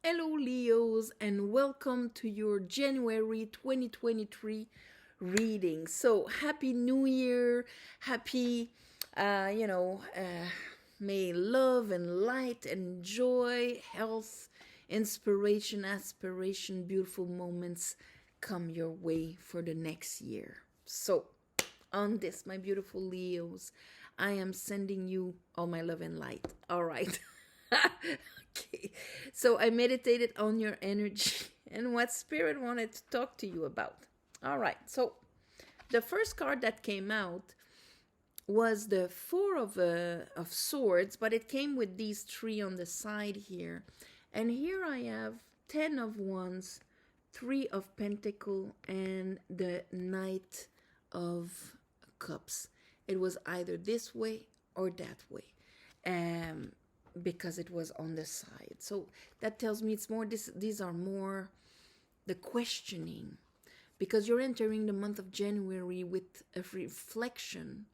Hello, Leos, and welcome to your January 2023 reading. So, Happy New Year! Happy, may love and light and joy, health, inspiration, aspiration, beautiful moments come your way for the next year. So, on this, my beautiful Leos, I am sending you all my love and light. All right. Okay. So I meditated on your energy and what spirit wanted to talk to you about. All right. So the first card that came out was the four of swords, but it came with these three on the side here. And here I have 10 of wands, 3 of pentacle, and the knight of cups. It was either this way or that way. Because it was on the side. So that tells me it's more these are more the questioning, because you're entering the month of January with a reflection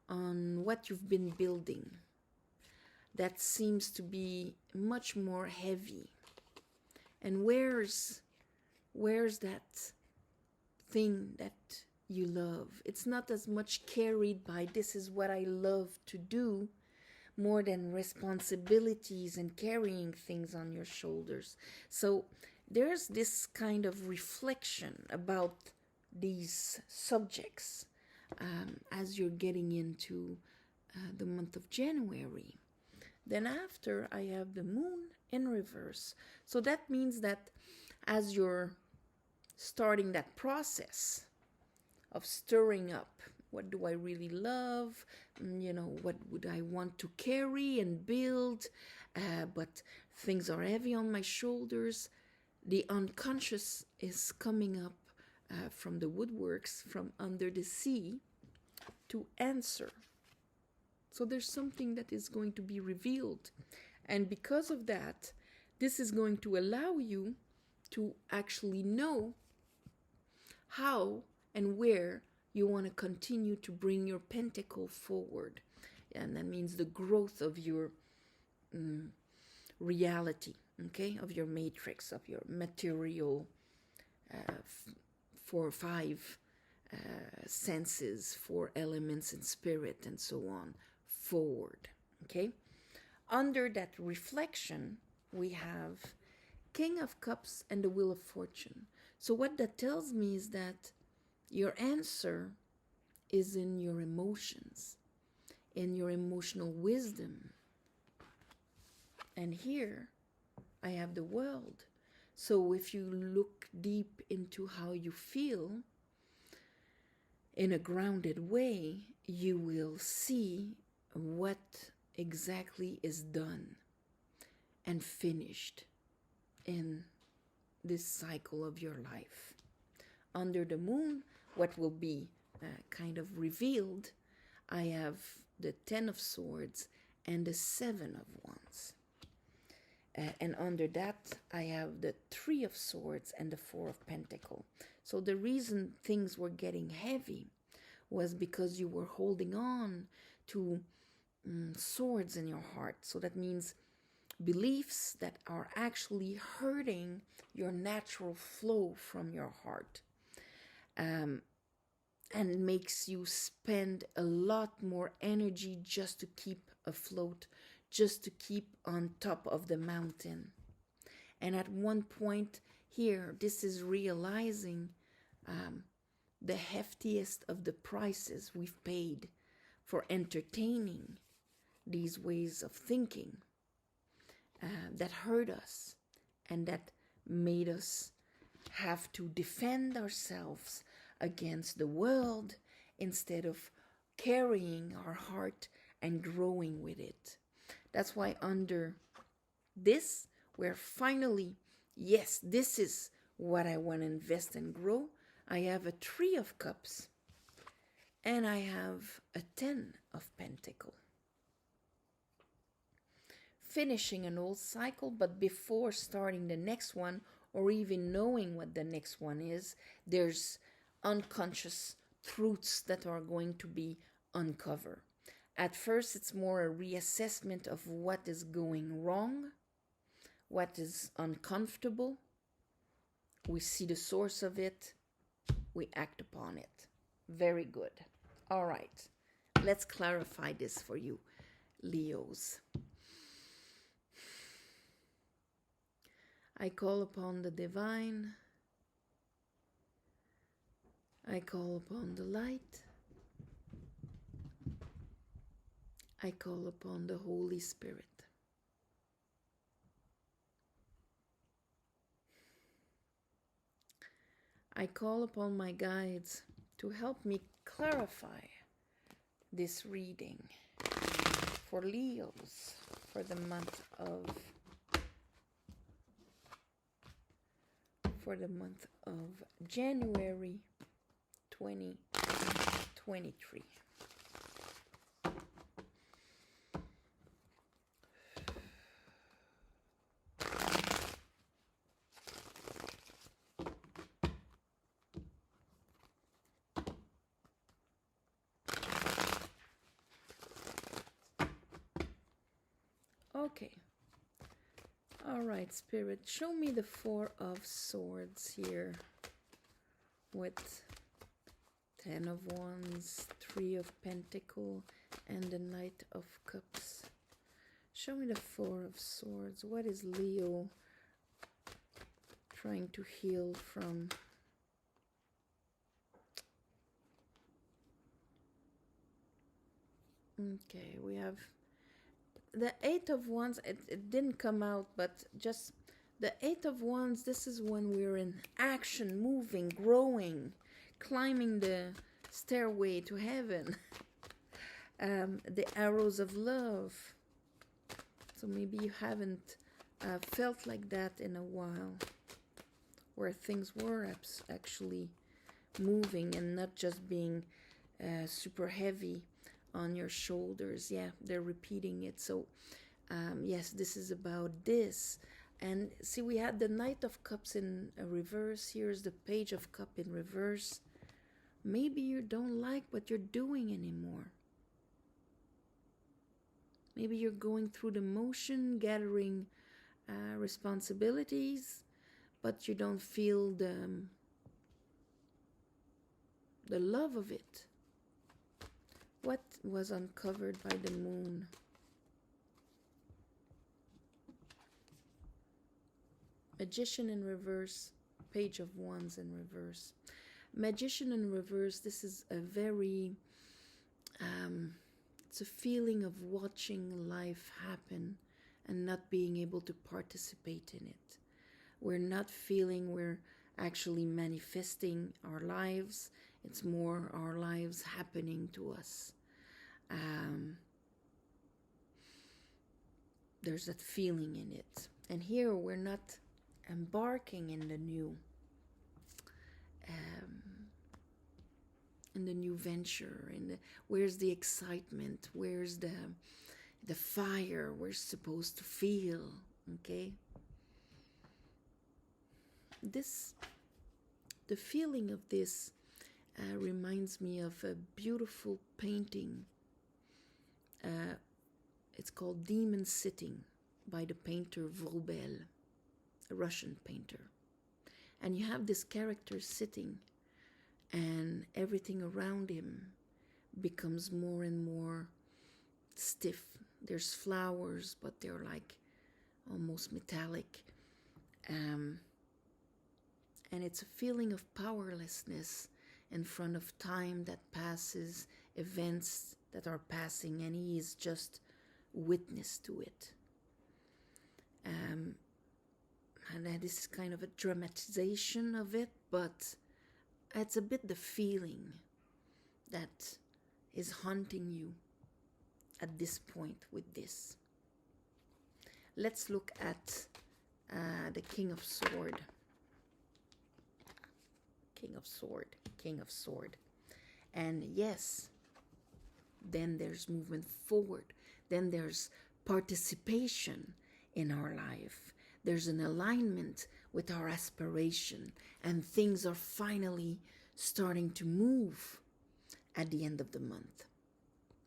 on what you've been building that seems to be much more heavy. And where's that thing that you love? It's not as much carried by this is what I love to do, more than responsibilities and carrying things on your shoulders. So there's this kind of reflection about these subjects as you're getting into the month of January. Then after, I have the moon in reverse. So that means that as you're starting that process of stirring up, what do I really love? What would I want to carry and build? But things are heavy on my shoulders. The unconscious is coming up from the woodworks, from under the sea, to answer. So there's something that is going to be revealed. And because of that, this is going to allow you to actually know how and where you want to continue to bring your pentacle forward. And that means the growth of your reality, okay, of your matrix, of your material 4 or 5 senses, 4 elements in spirit, and so on, forward, okay? Under that reflection, we have King of Cups and the Wheel of Fortune. So what that tells me is that your answer is in your emotions, in your emotional wisdom. And here I have the world. So if you look deep into how you feel in a grounded way, you will see what exactly is done and finished in this cycle of your life. Under the moon, what will be kind of revealed, I have the 10 of swords and the 7 of wands. And under that, I have the 3 of swords and the 4 of pentacle. So the reason things were getting heavy was because you were holding on to swords in your heart. So that means beliefs that are actually hurting your natural flow from your heart. And makes you spend a lot more energy just to keep afloat, just to keep on top of the mountain. And at one point here, this is realizing the heftiest of the prices we've paid for entertaining these ways of thinking that hurt us and that made us have to defend ourselves against the world instead of carrying our heart and growing with it. That's why under this, we're finally, yes, this is what I want to invest and grow. I have a 3 of cups and I have a 10 of pentacle. Finishing an old cycle, but before starting the next one or even knowing what the next one is, there's unconscious truths that are going to be uncovered. At first, it's more a reassessment of what is going wrong, What is uncomfortable, we see the source of it, we act upon it. Very good. All right. Let's clarify this for you, Leos. I call upon the divine. I call upon the light. I call upon the Holy Spirit. I call upon my guides to help me clarify this reading for Leos for the month of January 2023. Okay. All right, Spirit, show me the Four of Swords here with 10 of Wands, 3 of Pentacles, and the Knight of Cups. Show me the Four of Swords. What is Leo trying to heal from? Okay, we have the Eight of Wands. It didn't come out, but just the Eight of Wands, this is when we're in action, moving, growing, climbing the stairway to heaven. The arrows of love. So maybe you haven't felt like that in a while, where things were actually moving and not just being super heavy on your shoulders. Yeah, they're repeating it. So yes, this is about this. And see, we had the Knight of Cups in reverse. Here's the Page of Cups in reverse. Maybe you don't like what you're doing anymore. Maybe you're going through the motion, gathering responsibilities, but you don't feel the love of it. What was uncovered by the moon? Magician in reverse, Page of Wands in reverse. Magician in reverse, this is a very, it's a feeling of watching life happen and not being able to participate in it. We're not feeling we're actually manifesting our lives. It's more our lives happening to us. There's that feeling in it. And here we're not embarking in the new venture, where's the excitement, where's the fire we're supposed to feel. Okay, the feeling of this reminds me of a beautiful painting. It's called Demon Sitting by the painter Vauban, a Russian painter. And you have this character sitting, and everything around him becomes more and more stiff. There's flowers, but they're like almost metallic. And it's a feeling of powerlessness in front of time that passes, events that are passing, and he is just witness to it. And this is kind of a dramatization of it, but it's a bit the feeling that is haunting you at this point with this. Let's look at the King of Sword. King of Sword, King of Sword. And yes, then there's movement forward. Then there's participation in our life. There's an alignment with our aspiration, and things are finally starting to move at the end of the month.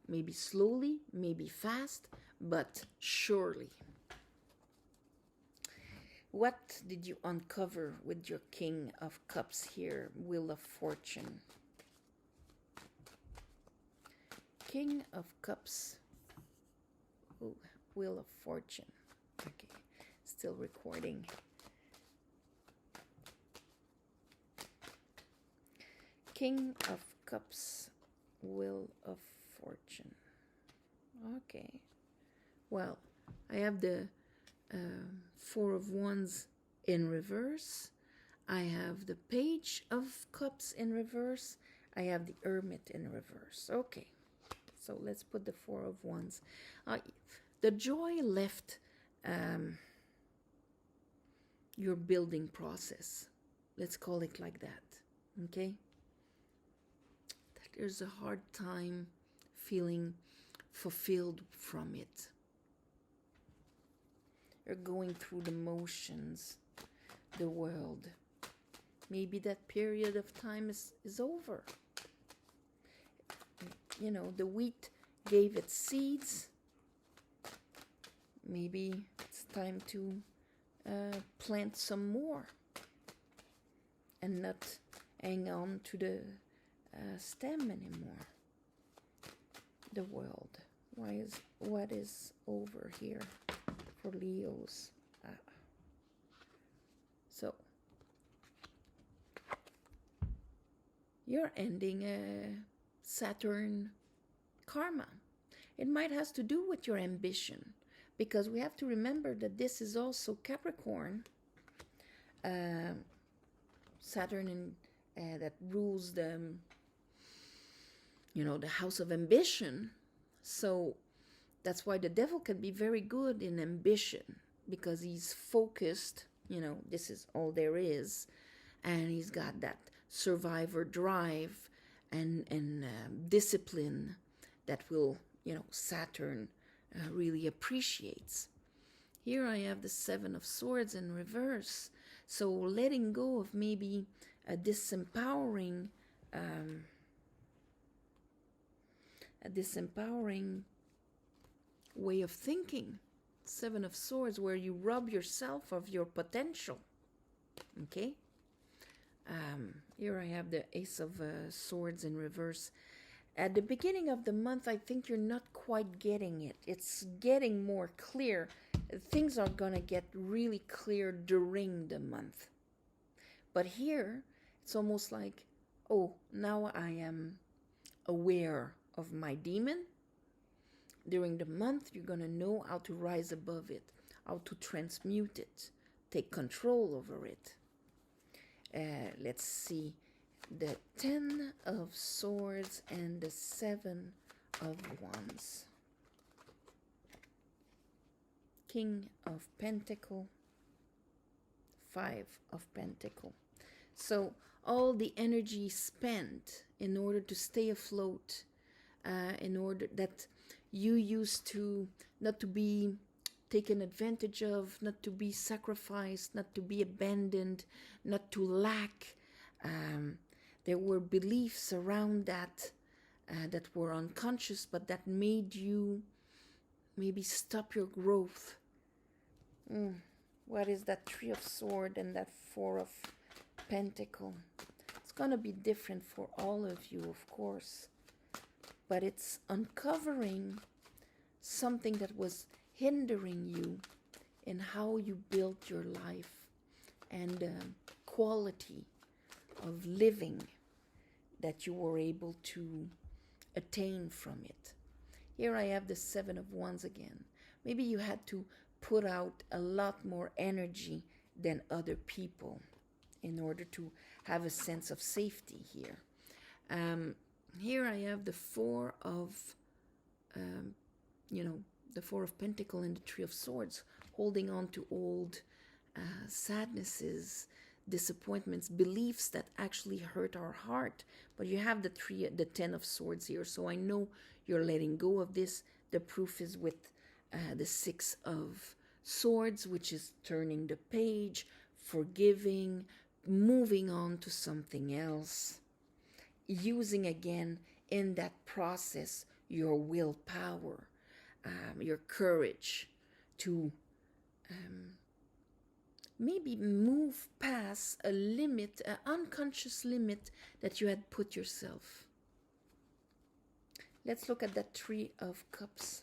Maybe slowly, maybe fast, but surely. What did you uncover with your King of Cups here? Wheel of Fortune. King of Cups. Ooh, Wheel of Fortune. Okay, still recording. King of Cups, Wheel of Fortune. Okay. Well, I have the Four of Wands in reverse. I have the Page of Cups in reverse. I have the Hermit in reverse. Okay. So let's put the Four of Wands. The joy left your building process. Let's call it like that. Okay? That there's a hard time feeling fulfilled from it. You're going through the motions, the world. Maybe that period of time is over. You know, the wheat gave its seeds. Maybe it's time to plant some more and not hang on to the stem anymore. The world. What is over here for Leos? So you're ending a Saturn karma. It might have to do with your ambition, because we have to remember that this is also Capricorn, Saturn that rules the house of ambition. So that's why the devil can be very good in ambition, because he's focused, this is all there is, and he's got that survivor drive and discipline that will, Saturn really appreciates. Here I have the Seven of Swords in reverse. So letting go of maybe a disempowering way of thinking. Seven of Swords, where you rob yourself of your potential. Okay? Here I have the Ace of Swords in reverse. At the beginning of the month, I think you're not quite getting it. It's getting more clear. Things are going to get really clear during the month. But here, it's almost like, oh, now I am aware of my demon. During the month, you're going to know how to rise above it, how to transmute it, take control over it. Let's see, the 10 of Swords and the 7 of Wands. King of Pentacle, 5 of Pentacle. So all the energy spent in order to stay afloat, in order that you used to not to be taken advantage of, not to be sacrificed, not to be abandoned, not to lack. There were beliefs around that that were unconscious, but that made you maybe stop your growth. What is that 3 of Swords and that 4 of Pentacle? It's going to be different for all of you, of course. But it's uncovering something that was hindering you in how you built your life and quality of living that you were able to attain from it. Here I have the 7 of Wands again. Maybe you had to put out a lot more energy than other people in order to have a sense of safety here. Here I have the 4 of, the 4 of Pentacle and the 3 of Swords, holding on to old sadnesses, disappointments, beliefs that actually hurt our heart. But you have the 10 of Swords here, so I know you're letting go of this. The proof is with the 6 of Swords, which is turning the page, forgiving, moving on to something else, using again in that process your willpower, your courage to maybe move past a limit, an unconscious limit that you had put yourself. Let's look at that Three of Cups.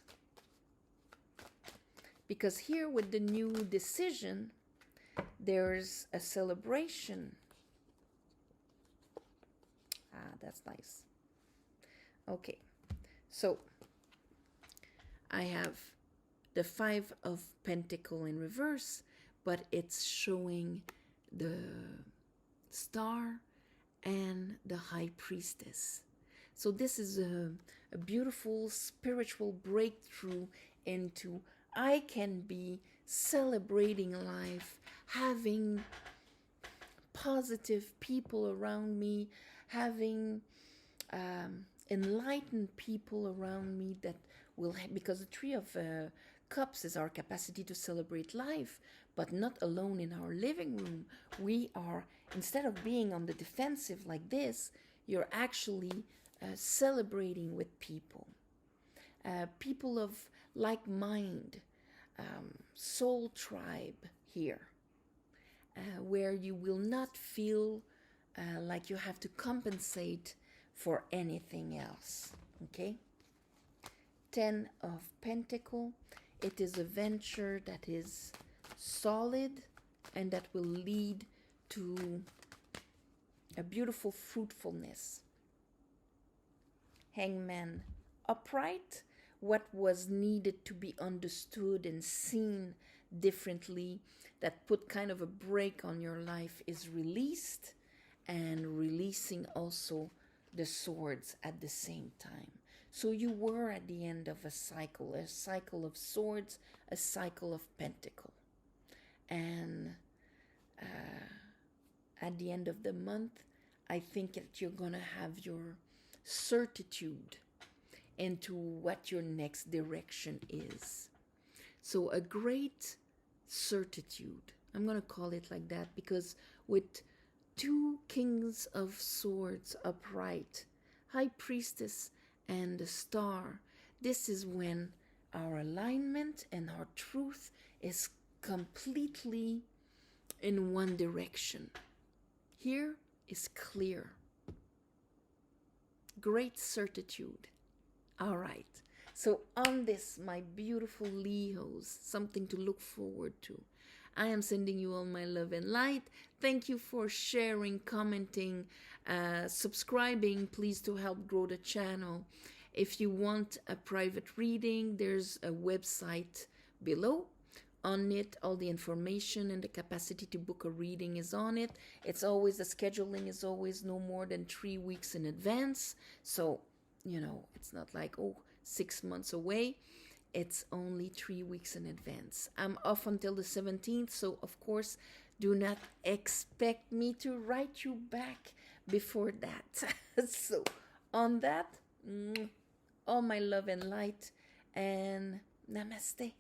Because here with the new decision, there's a celebration. That's nice. Okay, so I have the Five of Pentacles in reverse, but it's showing the Star and the High Priestess. So this is a beautiful spiritual breakthrough into I can be celebrating life, having positive people around me, having enlightened people around me that will, because the Three of Cups is our capacity to celebrate life, but not alone in our living room. We are, instead of being on the defensive like this, you're actually celebrating with people. People of like mind, soul tribe here, where you will not feel like you have to compensate for anything else. Okay? Ten of Pentacles. It is a venture that is solid and that will lead to a beautiful fruitfulness. Hangman. Upright. What was needed to be understood and seen differently, that put kind of a break on your life, is released, and releasing also the swords at the same time. So you were at the end of a cycle of swords, a cycle of pentacle. And at the end of the month, I think that you're going to have your certitude into what your next direction is. So a great certitude. I'm going to call it like that because with two Kings of Swords upright, High Priestess and the Star, this is when our alignment and our truth is completely in one direction. Here is clear. Great certitude. All right. So on this, my beautiful Leos, something to look forward to. I am sending you all my love and light. Thank you for sharing, commenting, subscribing, please, to help grow the channel. If you want a private reading, there's a website below. On it, all the information and the capacity to book a reading is on it. It's always, the scheduling is always no more than 3 weeks in advance. So, you know, it's not like, 6 months away. It's only 3 weeks in advance. I'm off until the 17th, so of course, do not expect me to write you back before that. So, on that, all my love and light, and namaste.